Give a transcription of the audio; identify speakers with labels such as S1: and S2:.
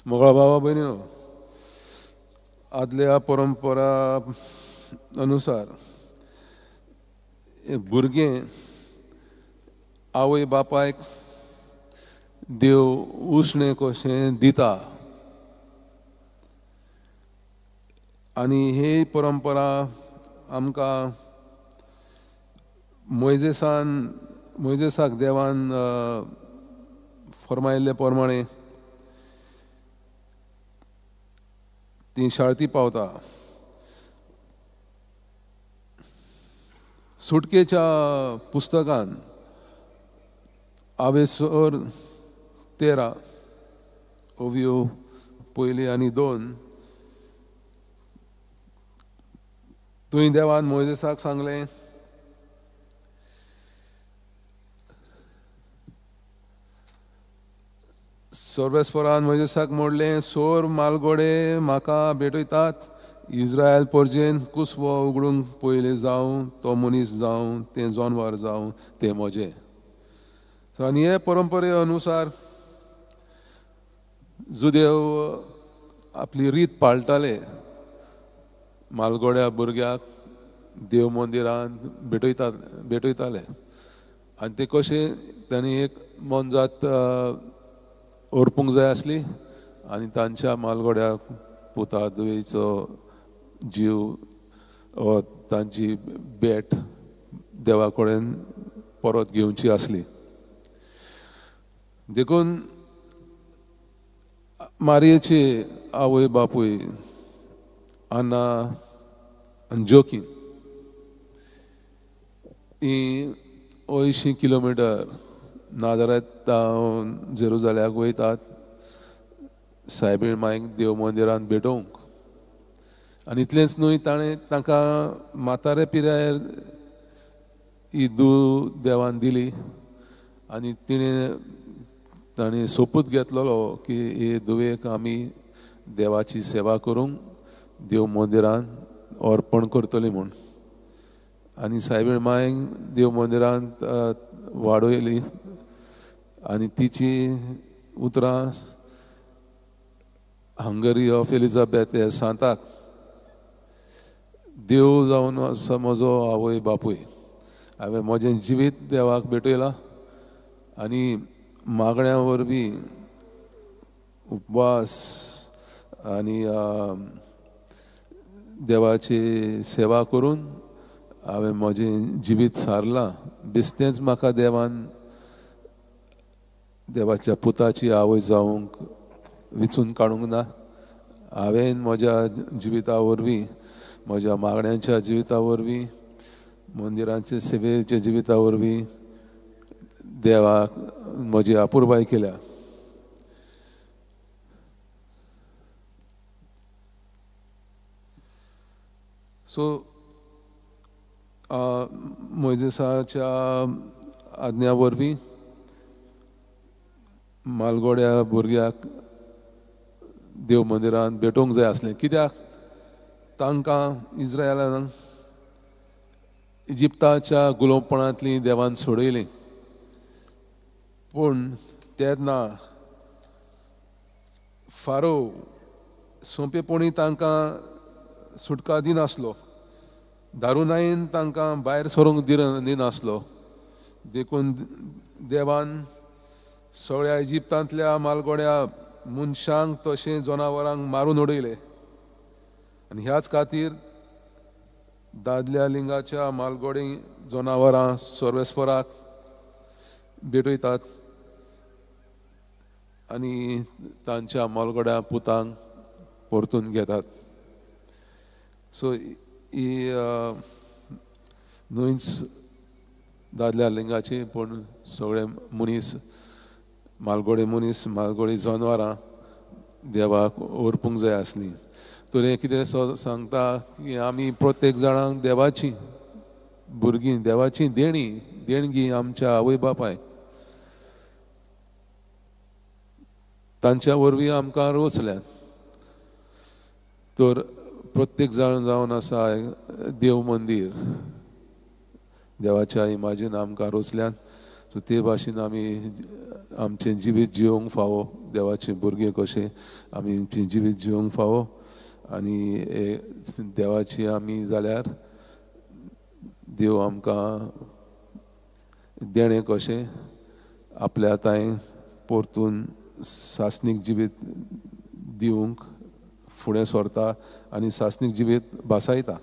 S1: मोगळा भावा भयणीनो, आदल्या परंपरा अनुसार भुरगें आवय बापायक देव उष्णें कशें दिता आनी ही परंपरा आमकां मोइजेसाक देवान फरमायल्ले प्रमाणे ती शाळती पावता. सुटकेच्या पुस्तकान आवेसोर 13 ओवियो 1 आनी 2 थंय देवान मोइजेसाक सांगलें सर्वेस्परान मोइजेसाक म्हणलें, सोर मालगोडे म्हाका भेटयतात. इस्रायल परजेन कुसवो उगडूंक पयलें जावं तो मनीस जावं तें जानवर जावं तें म्हजें. आनी हे परंपरे अनुसार जुदेव आपली रीत पाळटाले. मालगोड्या भुरग्याक देव मंदिरांत भेटयताले आनी ते कशें तांणी एक मनजात ओरपूंक जाय आसली आनी तांच्या मालगोड्याक पुता धुयेचो जीव वा तांची भेट देवा कडेन परत घेवची आसली. देखून मारयेची आवय बापूय आना आनी जोकीन ही 80 किलोमिटर नाजारेत जेरुजाल्याक वयतात सायबीण मांयक देव मंदिरांत भेटोवंक. आनी इतलेंच न्हय, ताणें तांकां म्हातारे पिरायेर ही देवान दिली आनी ताणें सोपूत घेतलेलो की हे धुवेक आमी देवाची सेवा करूंक देव मंदिरांत अर्पण करतली म्हूण. आनी सायबीण मांयक देव मंदिरांत वाडयली आनी तिची उतरां हंगरी ऑफ एलिझाबेथ हे सांताक, देव जावन आसा म्हजो आवय बापूय, हांवें म्हजें जिवीत देवाक भेटयलां आनी मागण्या वरवीं उपवास आनी देवाची सेवा करून हांवें म्हजें जिवीत सारलां. बेश्टेंच म्हाका देवान देवाच्या पुताची आवय जावंक विचून काडूंक ना. हांवें म्हज्या जिविता वरवीं, म्हज्या मागण्यांच्या जिविता वरवीं, मंदिरांचे सेवेच्या जिविता वरवीं देवाक म्हजी आपुरबाय केल्या. सो मोइजेसाच्या आज्ञा वरवीं मालगोड्या भुरग्याक देव मंदिरांत भेटोवंक जाय आसलें. कित्याक तांकां इस्रायलांक इजिप्ताच्या गुलामपणांतलीं देवान सोडयलीं, पूण तेन्ना फारो सोंपेपणी तांकां सुटका दिनासलो. दारुनायेन तांकां भायर सरूंक दिनासलो. देखून देवान सगळ्या इजिप्तांतल्या मालगोड्या मनशांक तशें जनावरांक मारून उडयले. आनी ह्याच खातीर दादल्या लिंगाच्या मालगोडी जनावरां सर्वेस्पराक भेटयतात आनी तांच्या मालगोड्या पुतांक परतून घेतात. सो ही न्हूच दादल्या लिंगाची, पूण सगळे मनीस, मालगोडी जनावरां देवाक ओरपूंक जाय आसलीं. तर हें कितें सांगता की आमी प्रत्येक जाणांक देवाची भुरगीं, देवाची देणगी आमच्या आवय बापायक, तांच्या वरवीं आमकां रोचल्यात. तर प्रत्येक जाण जावन आसा देव मंदीर देवाच्या इमाजीन आमकां रोचल्यात. सो ते भाशेन आमी आमचें जिवीत जिवंक फावो देवाचे भुरगे कशें आमी आमचें जिवीत जिवंक फावो आनी देवाची आमी जाल्यार देव आमकां देणें कशें आपल्या आतां परतून सासणीक जिवीत दिवंक फुडें सरता आनी सासणीक जिवीत भासायता.